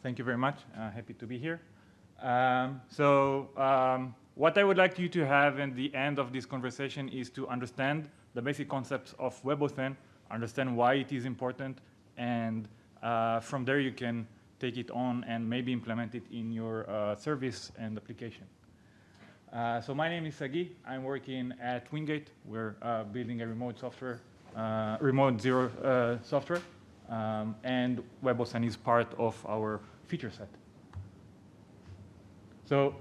Thank you very much. Happy to be here. What I would like you to have in the end of this conversation is to understand the basic concepts of WebAuthN, understand why it is important, and from there you can take it on and maybe implement it in your service and application. So my name is Sagie. I'm working at Wingate. We're building a remote software, remote zero software, and WebAuthN is part of our feature set. So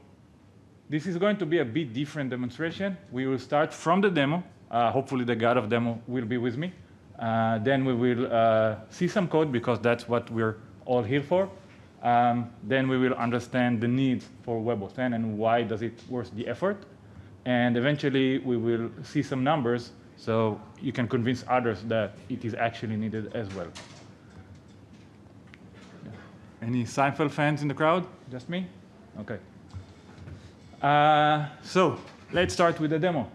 this is going to be a bit different demonstration. We will start from the demo. Hopefully the god of demo will be with me. Then we will see some code because that's what we're all here for. Then we will understand the needs for WebAuthN and why does it worth the effort. And eventually we will see some numbers so you can convince others that it is actually needed as well. Any Seinfeld fans in the crowd? Just me? Okay. So let's start with the demo.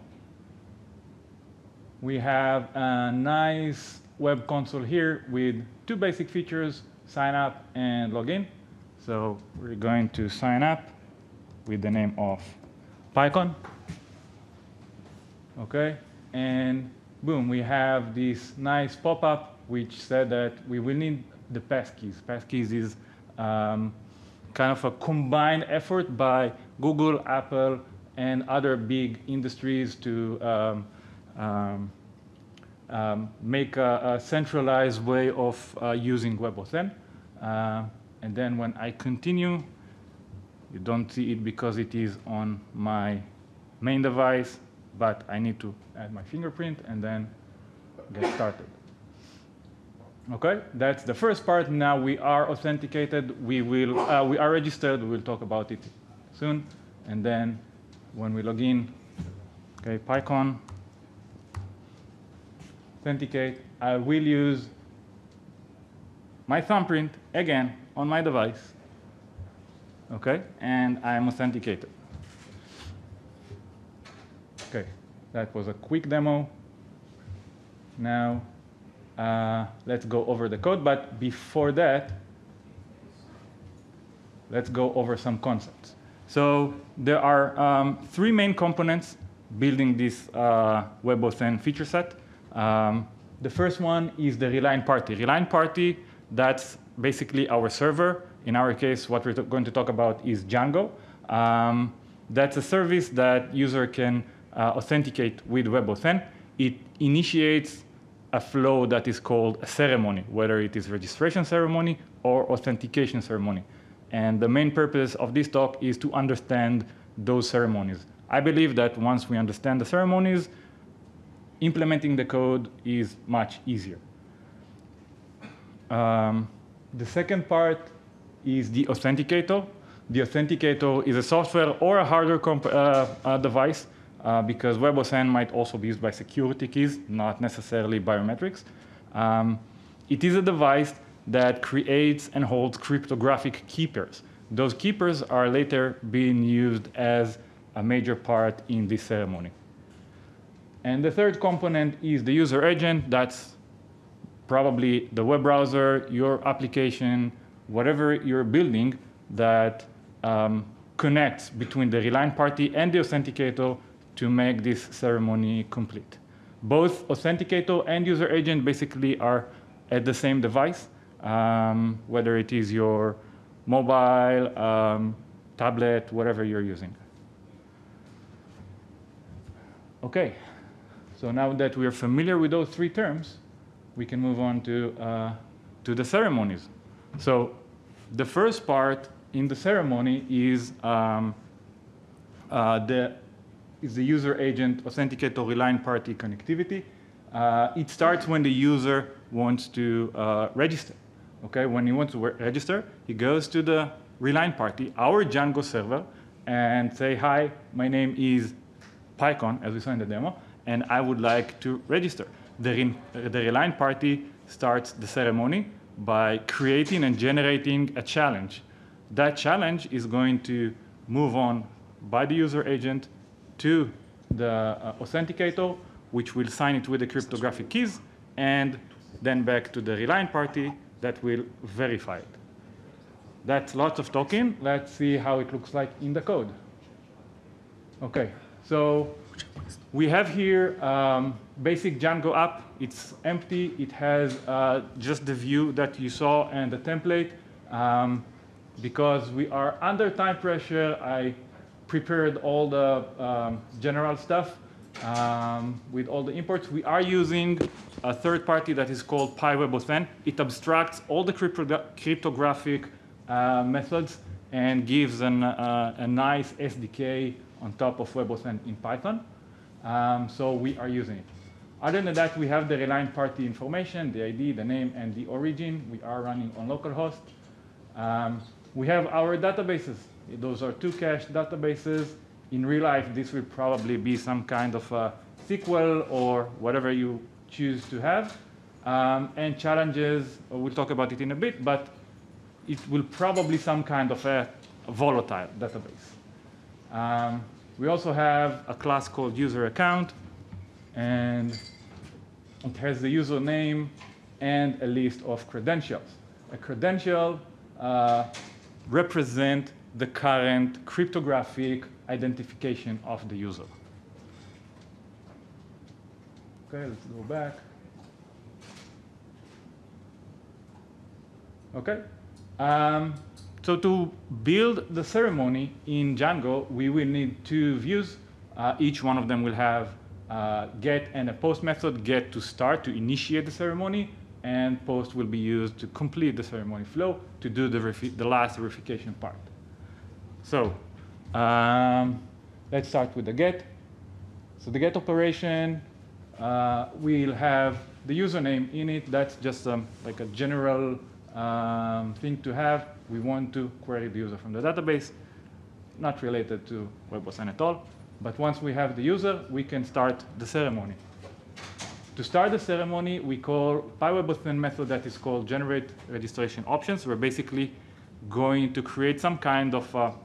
We have a nice web console here with two basic features, sign up and log in. So we're going to sign up with the name of PyCon. Okay, and boom, we have this nice pop-up which said that we will need the passkeys. Passkeys is kind of a combined effort by Google, Apple, and other big industries to make a centralized way of using WebAuthN. And then when I continue, you don't see it because it is on my main device, but I need to add my fingerprint and then get started. Okay, that's the first part. Now we are authenticated. We are registered. We will talk about it soon. And then when we log in, okay, PyCon, authenticate. I will use my thumbprint again on my device. Okay, and I am authenticated. Okay, that was a quick demo. Now let's go over the code, but before that, let's go over some concepts. So there are three main components building this WebAuthN feature set. The first one is the Relying Party. Relying Party, that's basically our server. In our case, what we're going to talk about is Django. That's a service that user can authenticate with WebAuthN. It initiates a flow that is called a ceremony, whether it is registration ceremony or authentication ceremony. And the main purpose of this talk is to understand those ceremonies. I believe that once we understand the ceremonies, implementing the code is much easier. The second part is the authenticator. The authenticator is a software or a hardware device because WebAuthN might also be used by security keys, not necessarily biometrics. It is a device that creates and holds cryptographic keepers. Those keepers are later being used as a major part in this ceremony. And the third component is the user agent. That's probably the web browser, your application, whatever you're building that connects between the Relying Party and the authenticator to make this ceremony complete. Both authenticator and user agent basically are at the same device, whether it is your mobile, tablet, whatever you're using. Okay, so now that we are familiar with those three terms, we can move on to the ceremonies. So the first part in the ceremony is the user agent authenticator Relying Party connectivity. It starts when the user wants to register. Okay, when he wants to register, he goes to the Relying Party, our Django server, and say, hi, my name is PyCon, as we saw in the demo, and I would like to register. The Relying Party starts the ceremony by creating and generating a challenge. That challenge is going to move on by the user agent to the authenticator, which will sign it with the cryptographic keys, and then back to the Relying Party that will verify it. That's lots of token. Let's see how it looks like in the code. OK, so we have here basic Django app. It's empty. It has just the view that you saw and the template. Because we are under time pressure, I prepared all the general stuff with all the imports. We are using a third party that is called PyWebAuthN. It abstracts all the cryptographic methods and gives a nice SDK on top of WebAuthN in Python. So we are using it. Other than that, we have the Reliant party information, the ID, the name, and the origin. We are running on localhost. We have our databases. Those are 2 cached databases. In real life, this will probably be some kind of a SQL or whatever you choose to have. And challenges, we'll talk about it in a bit, but it will probably some kind of a volatile database. We also have a class called user account, and it has the username and a list of credentials. A credential represent the current cryptographic identification of the user. OK, let's go back. OK. So to build the ceremony in Django, we will need 2 views. Each one of them will have get and a post method. Get to start, to initiate the ceremony, and post will be used to complete the ceremony flow, to do the last verification part. So let's start with the get. So the get operation will have the username in it. That's just like a general thing to have. We want to query the user from the database, not related to WebAuthN at all. But once we have the user, we can start the ceremony. To start the ceremony, we call PyWebAuthN method that is called generate registration options. We're basically going to create some kind of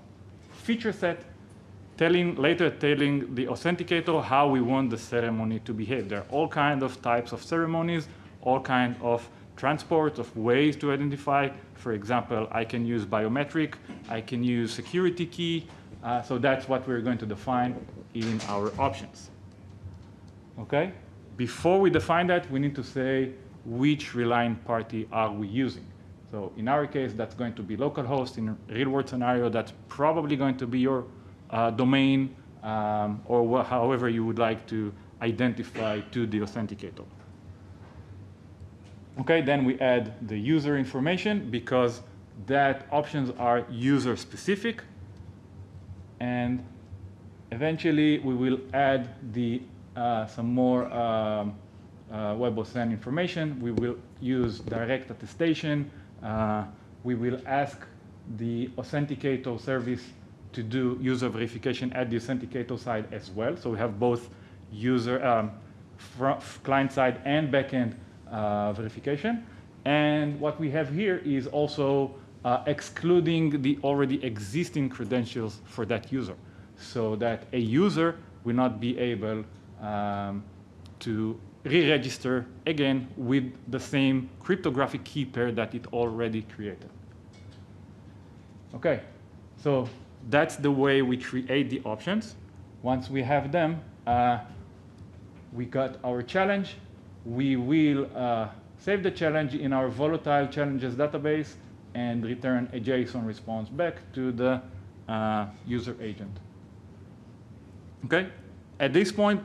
feature set later telling the authenticator how we want the ceremony to behave. There are all kinds of types of ceremonies, all kinds of transports of ways to identify. For example, I can use biometric. I can use security key. So that's what we're going to define in our options. OK? Before we define that, we need to say which Reliant party are we using. So in our case, that's going to be localhost. In a real-world scenario, that's probably going to be your domain or however you would like to identify to the authenticator. OK, then we add the user information because that options are user-specific. And eventually, we will add some more WebAuthN information. We will use direct attestation. We will ask the authenticator service to do user verification at the authenticator side as well. So we have both user client side and backend verification. And what we have here is also excluding the already existing credentials for that user, so that a user will not be able to re-register again with the same cryptographic key pair that it already created. OK, so that's the way we create the options. Once we have them, we got our challenge. We will save the challenge in our volatile challenges database and return a JSON response back to the user agent. OK? At this point,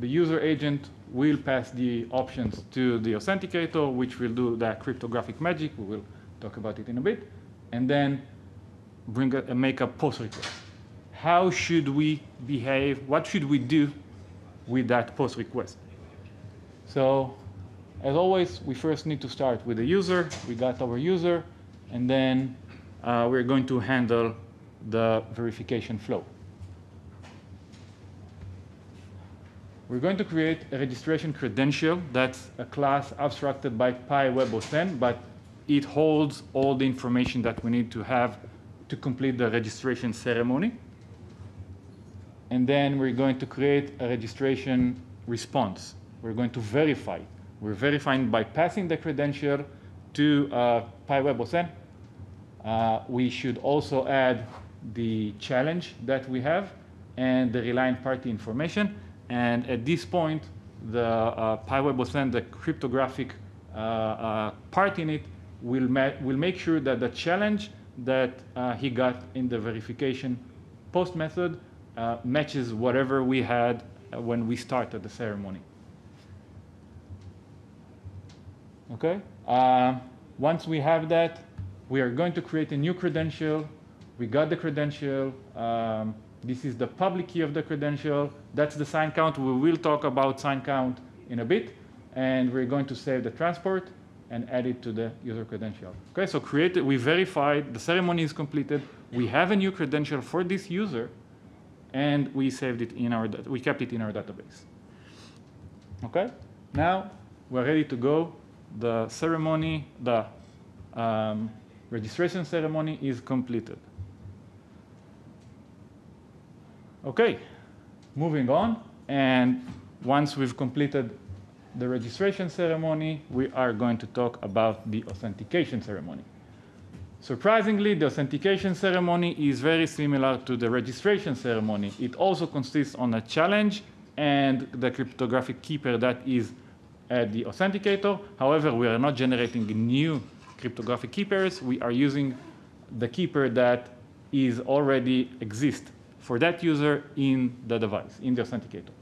the user agent will pass the options to the authenticator, which will do the cryptographic magic. We will talk about it in a bit. And then make a post request. How should we behave? What should we do with that post request? So as always, we first need to start with the user. We got our user. And then we're going to handle the verification flow. We're going to create a registration credential. That's a class abstracted by PyWebAuthN, but it holds all the information that we need to have to complete the registration ceremony. And then we're going to create a registration response. We're going to verify. We're verifying by passing the credential to PyWebAuthN. we should also add the challenge that we have and the reliant party information. And at this point, the PyWebAuthn, the cryptographic part in it, will make sure that the challenge that he got in the verification post method matches whatever we had when we started the ceremony. Okay. Once we have that, we are going to create a new credential. We got the credential. This is the public key of the credential. That's the sign count. We will talk about sign count in a bit. And we're going to save the transport and add it to the user credential. Okay, so we verified, the ceremony is completed. We have a new credential for this user, and we saved it we kept it in our database. Okay, now we're ready to go. The ceremony, the registration ceremony is completed. Okay, moving on. And once we've completed the registration ceremony, we are going to talk about the authentication ceremony. Surprisingly, the authentication ceremony is very similar to the registration ceremony. It also consists on a challenge and the cryptographic keeper that is at the authenticator. However, we are not generating new cryptographic keepers. We are using the keeper that is already exists for that user in the device, in the authenticator.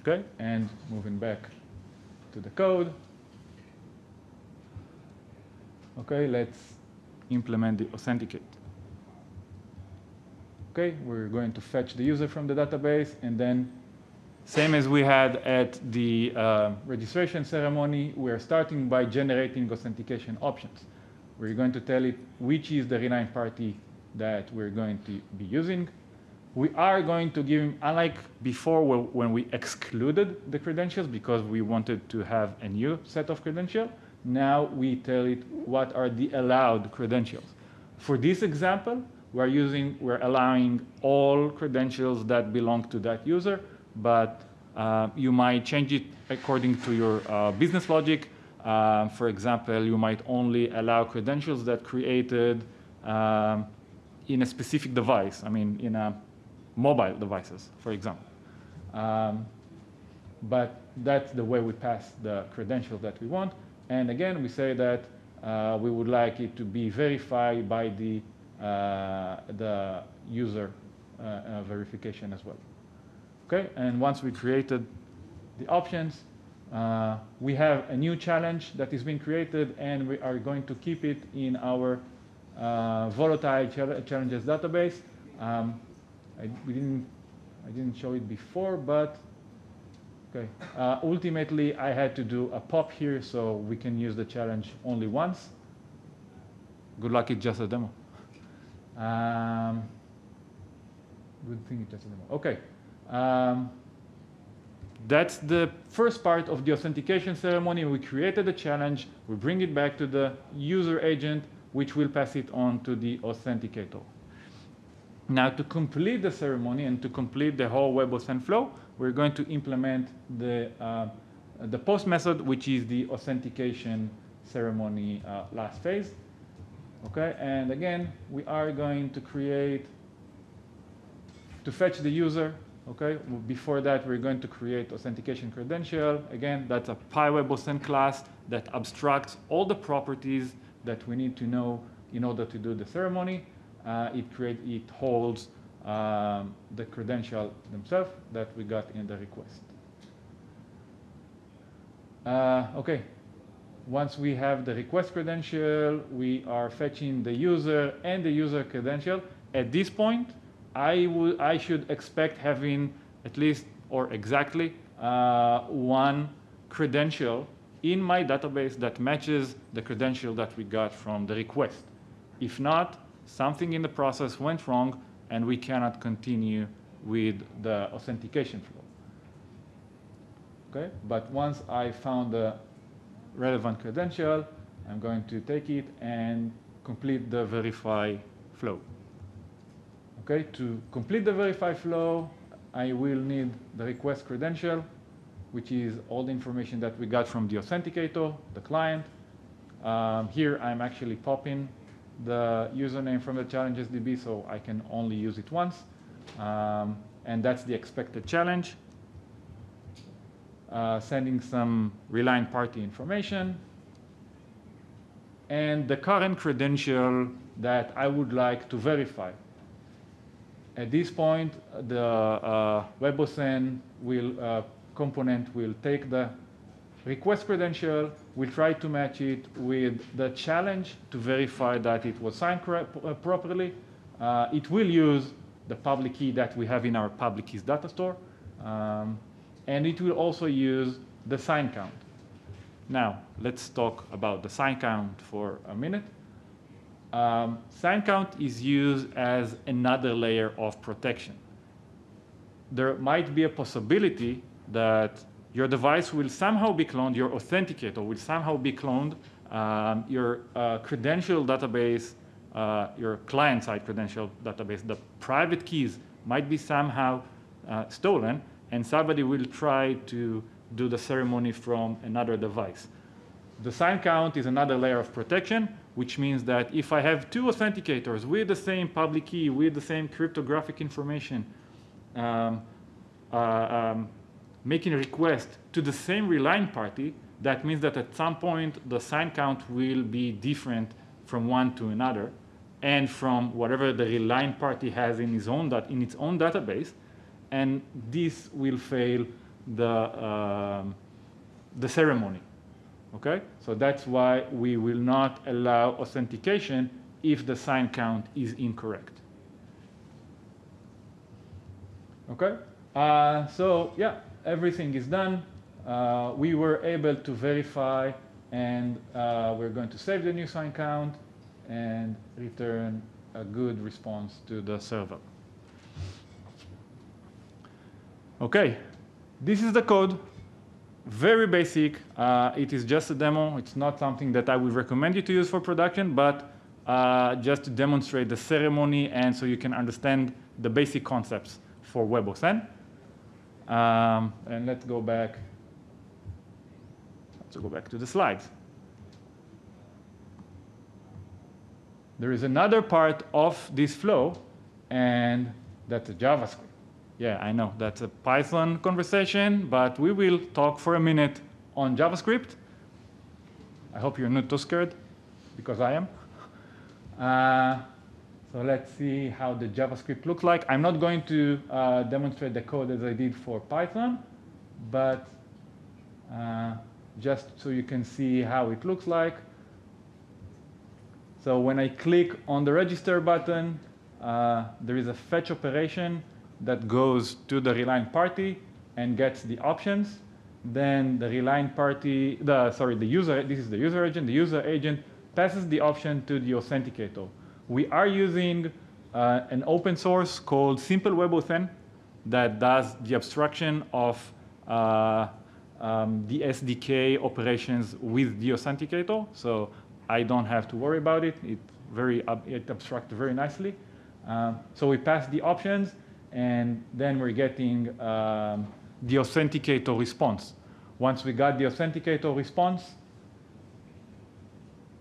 Okay, and moving back to the code. Okay, let's implement the authenticate. Okay, we're going to fetch the user from the database, and then same as we had at the registration ceremony, we're starting by generating authentication options. We're going to tell it which is the reliant party that we're going to be using. We are going to give him, unlike before when we excluded the credentials because we wanted to have a new set of credentials, now we tell it what are the allowed credentials. For this example, we're allowing all credentials that belong to that user, but you might change it according to your business logic. For example, you might only allow credentials that created in a specific device, I mean, in a mobile devices, for example. But that's the way we pass the credentials that we want. And again, we say that we would like it to be verified by the user verification as well. Okay, and once we created the options, we have a new challenge that is being created, and we are going to keep it in our volatile challenges database. I didn't show it before, but okay. Ultimately, I had to do a pop here so we can use the challenge only once. Good luck, it's just a demo. Good thing it's just a demo. Okay. That's the first part of the authentication ceremony. We created a challenge. We bring it back to the user agent, which will pass it on to the authenticator. Now, to complete the ceremony and to complete the whole WebAuthn flow, we're going to implement the post method, which is the authentication ceremony last phase. Okay, and again, we are going to fetch the user. Okay, before that, we're going to create authentication credential. Again, that's a PyWebAuthn class that abstracts all the properties that we need to know in order to do the ceremony. It holds the credential themselves that we got in the request. Okay, once we have the request credential, we are fetching the user and the user credential. At this point, I should expect having at least or exactly one credential in my database that matches the credential that we got from the request. If not, something in the process went wrong and we cannot continue with the authentication flow. Okay, but once I found the relevant credential, I'm going to take it and complete the verify flow. Okay, to complete the verify flow, I will need the request credential, which is all the information that we got from the authenticator, the client. Here I'm actually popping the username from the challenges DB, so I can only use it once. And that's the expected challenge. Sending some relying party information. And the current credential that I would like to verify. At this point, the WebAuthN component will take the request credential, we'll try to match it with the challenge to verify that it was signed properly. It will use the public key that we have in our public keys data store. And it will also use the sign count. Now, let's talk about the sign count for a minute. Sign count is used as another layer of protection. There might be a possibility that your device will somehow be cloned, your authenticator will somehow be cloned, your credential database, your client-side credential database, the private keys might be somehow stolen, and somebody will try to do the ceremony from another device. The sign count is another layer of protection, which means that if I have two authenticators with the same public key, with the same cryptographic information, making a request to the same relying party, that means that at some point the sign count will be different from one to another, and from whatever the relying party has in its own database, and this will fail the ceremony. Okay, so that's why we will not allow authentication if the sign count is incorrect. Okay, so yeah, everything is done. We were able to verify, and we're going to save the new sign count and return a good response to the server. Okay, this is the code. Very basic. It is just a demo. It's not something that I would recommend you to use for production, but just to demonstrate the ceremony and so you can understand the basic concepts for WebAuthN. And let's go back to the slides. There is another part of this flow, and that's a JavaScript. Yeah, I know that's a Python conversation, but we will talk for a minute on JavaScript. I hope you're not too scared, because I am. So let's see how the JavaScript looks like. I'm not going to demonstrate the code as I did for Python, but just so you can see how it looks like. So when I click on the register button, there is a fetch operation that goes to the relying party and gets the options. Then the relying party, the user, this is the user agent. The user agent passes the option to the authenticator. We are using an open source called Simple WebAuthN that does the abstraction of the SDK operations with the authenticator. So I don't have to worry about it. It abstracts very nicely. So we pass the options, and then we're getting the authenticator response. Once we got the authenticator response,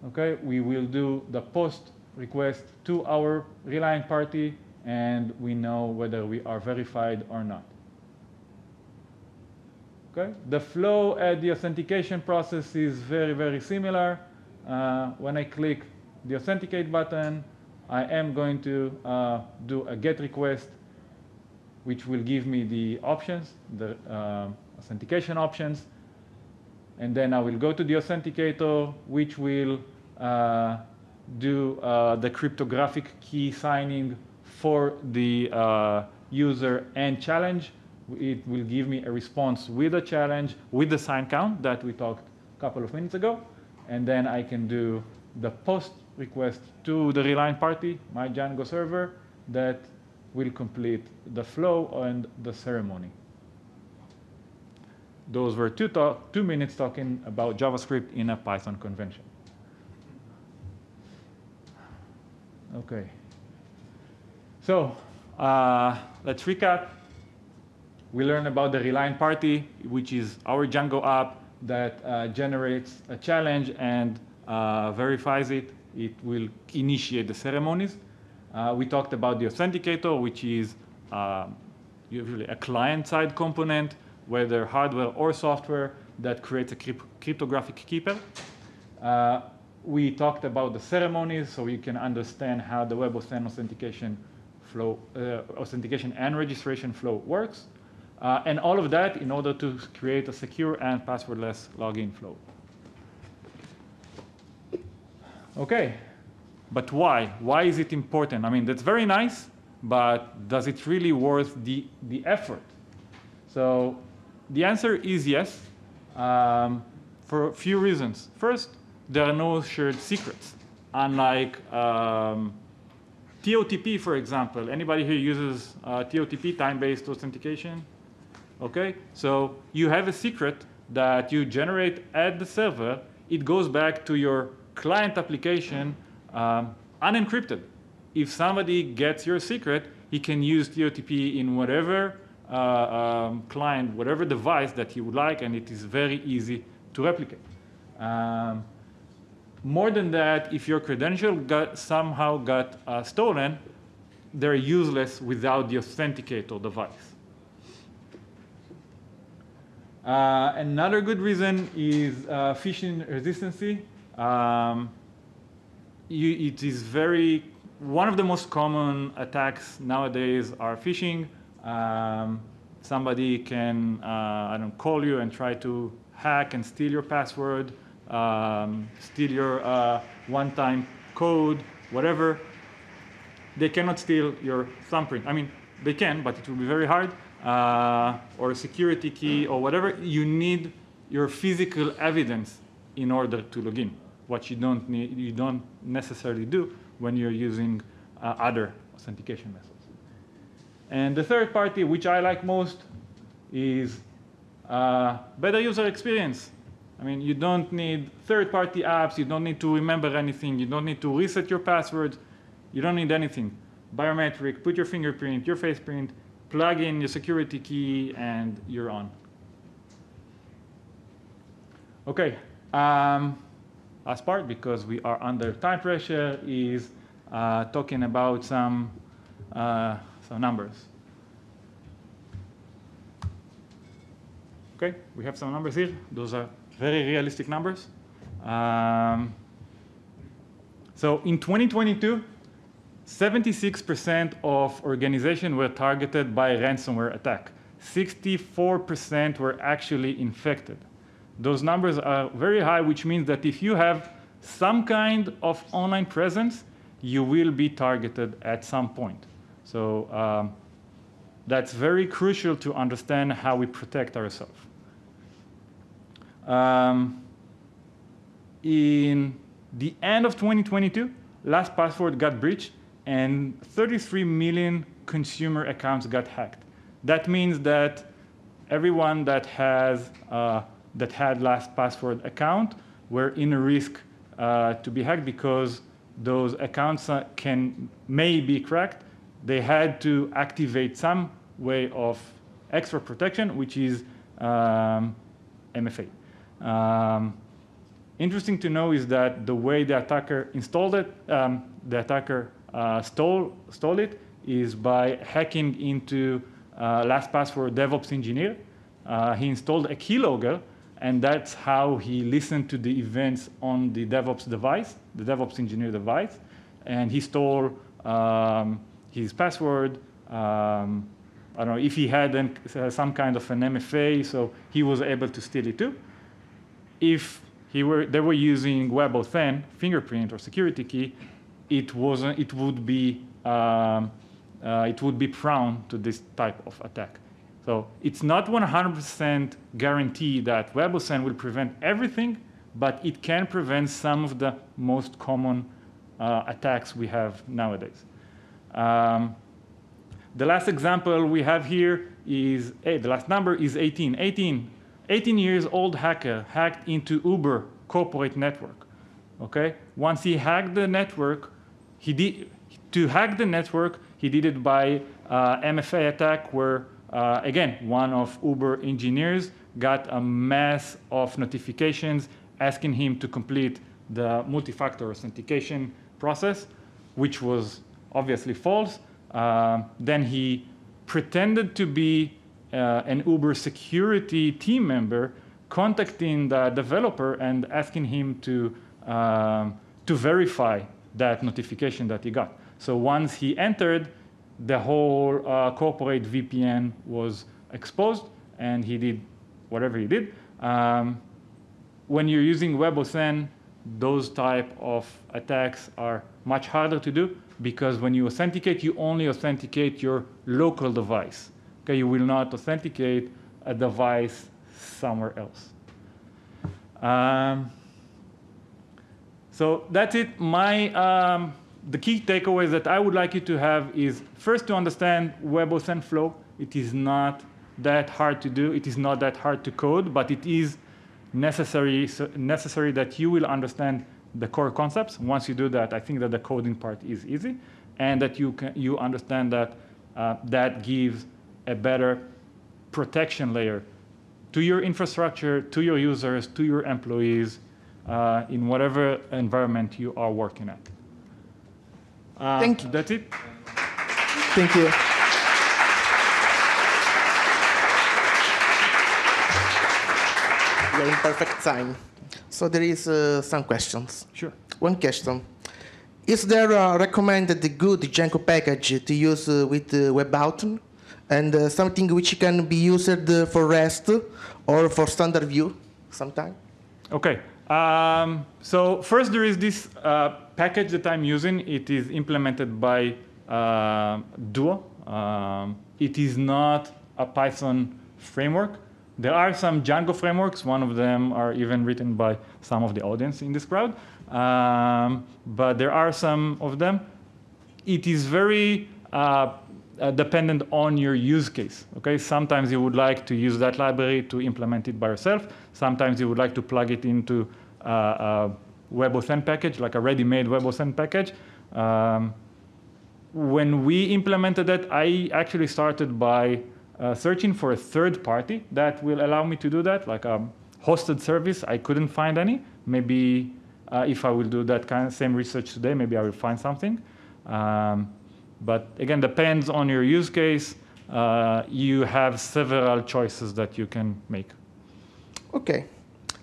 okay, we will do the post request to our relying party, and we know whether we are verified or not. Okay, the flow at the authentication process is very, very similar. When I click the authenticate button, I am going to do a GET request, which will give me the options, the authentication options. And then I will go to the authenticator, which will do the cryptographic key signing for the user and challenge. It will give me a response with a challenge, with the sign count that we talked a couple of minutes ago. And then I can do the post request to the relying party, my Django server, that will complete the flow and the ceremony. Those were 2 minutes talking about JavaScript in a Python convention. Okay. So let's recap. We learned about the relying party, which is our Django app that generates a challenge and verifies it it will initiate the ceremonies. We talked about the authenticator, which is usually a client-side component, whether hardware or software, that creates a cryptographic keeper. We talked about the ceremonies, so you can understand how the WebAuthN authentication flow, authentication and registration flow works. And all of that in order to create a secure and passwordless login flow. Okay, but why? Why is it important? I mean, that's very nice, but does it really worth the effort? So the answer is yes, for a few reasons. First, there are no shared secrets. Unlike TOTP, for example. Anybody here uses TOTP, time-based authentication? Okay, so you have a secret that you generate at the server. It goes back to your client application unencrypted. If somebody gets your secret, he can use TOTP in whatever client, whatever device that he would like, and it is very easy to replicate. More than that, if your credential somehow got stolen, they're useless without the authenticator device. Another good reason is phishing resistancy. It is one of the most common attacks nowadays are phishing. Somebody can call you and try to hack and steal your password, steal your one-time code, whatever. They cannot steal your thumbprint. I mean, they can, but it will be very hard. Or a security key or whatever. You need your physical evidence in order to log in, what you don't necessarily do when you're using other authentication methods. And the third party, which I like most, is better user experience. I mean, you don't need third-party apps. You don't need to remember anything. You don't need to reset your passwords. You don't need anything. Biometric, put your fingerprint, your face print, plug in your security key, and you're on. OK. Last part, because we are under time pressure, is talking about some numbers. OK, we have some numbers here. Those are very realistic numbers. So in 2022, 76% of organizations were targeted by a ransomware attack. 64% were actually infected. Those numbers are very high, which means that if you have some kind of online presence, you will be targeted at some point. So that's very crucial to understand how we protect ourselves. In the end of 2022, LastPassword got breached, and 33 million consumer accounts got hacked. That means that everyone that had LastPassword account were in a risk to be hacked because those accounts may be cracked. They had to activate some way of extra protection, which is MFA. Interesting to know is that the way the attacker installed it, the attacker stole it, is by hacking into LastPassword DevOps engineer. He installed a keylogger, and that's how he listened to the events on the DevOps device, the DevOps engineer device, and he stole his password. I don't know if he had some kind of an MFA, so he was able to steal it too. If they were using WebAuthN, fingerprint or security key, it would be prone to this type of attack. So it's not 100% guarantee that WebAuthN will prevent everything, but it can prevent some of the most common attacks we have nowadays. The last example we have here is, the last number is 18. 18 years old hacker hacked into Uber corporate network. Okay? Once he hacked the network, he did it by MFA attack where, again, one of Uber engineers got a mass of notifications asking him to complete the multi-factor authentication process, which was obviously false. Then he pretended to be an Uber security team member, contacting the developer and asking him to verify that notification that he got. So once he entered, the whole corporate VPN was exposed, and he did whatever he did. When you're using WebAuthN, those type of attacks are much harder to do, because when you authenticate, you only authenticate your local device. Okay, you will not authenticate a device somewhere else. So that's it. The key takeaways that I would like you to have is, first, to understand WebAuthN flow. It is not that hard to do. It is not that hard to code, but it is necessary that you will understand the core concepts. Once you do that, I think that the coding part is easy, and that you understand that that gives a better protection layer to your infrastructure, to your users, to your employees, in whatever environment you are working at. Thank you. That's it. Thank you. You're in perfect time. So there is some questions. Sure. One question. Is there a recommended good Django package to use with WebAuthn, and something which can be used for REST or for standard view sometime? Okay. So first, there is this package that I'm using. It is implemented by Duo. It is not a Python framework. There are some Django frameworks. One of them are even written by some of the audience in this crowd. But there are some of them. It is very dependent on your use case. Okay? Sometimes you would like to use that library to implement it by yourself. Sometimes you would like to plug it into a WebAuthn package, like a ready-made WebAuthn package. When we implemented that, I actually started by searching for a third party that will allow me to do that, like a hosted service. I couldn't find any. Maybe if I will do that kind of same research today, maybe I will find something. But again, depends on your use case. You have several choices that you can make. Okay.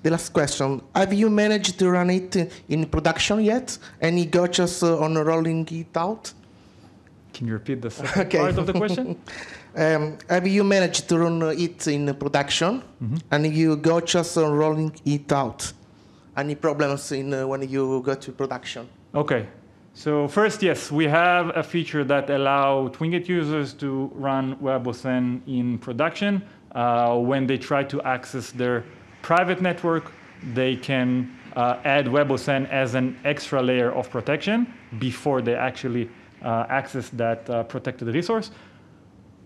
The last question. Have you managed to run it in production yet? Any gotchas on rolling it out? Can you repeat the second part of the question? Have you managed to run it in production? Mm-hmm. And you gotchas on rolling it out? Any problems when you go to production? Okay. So first, yes, we have a feature that allows Twingate users to run WebAuthn in production. When they try to access their private network, they can add WebAuthn as an extra layer of protection before they actually access that protected resource.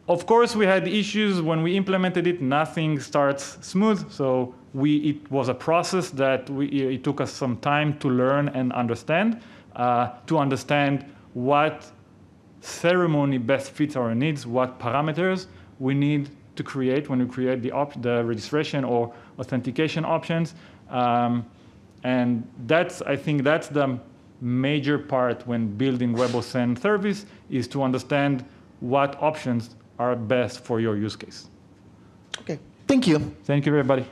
Of course, we had issues when we implemented it. Nothing starts smooth. So it was a process that it took us some time to learn and understand. To understand what ceremony best fits our needs, what parameters we need to create when we create the registration or authentication options. And I think that's the major part when building WebAuthn service, is to understand what options are best for your use case. Okay, thank you. Thank you, everybody.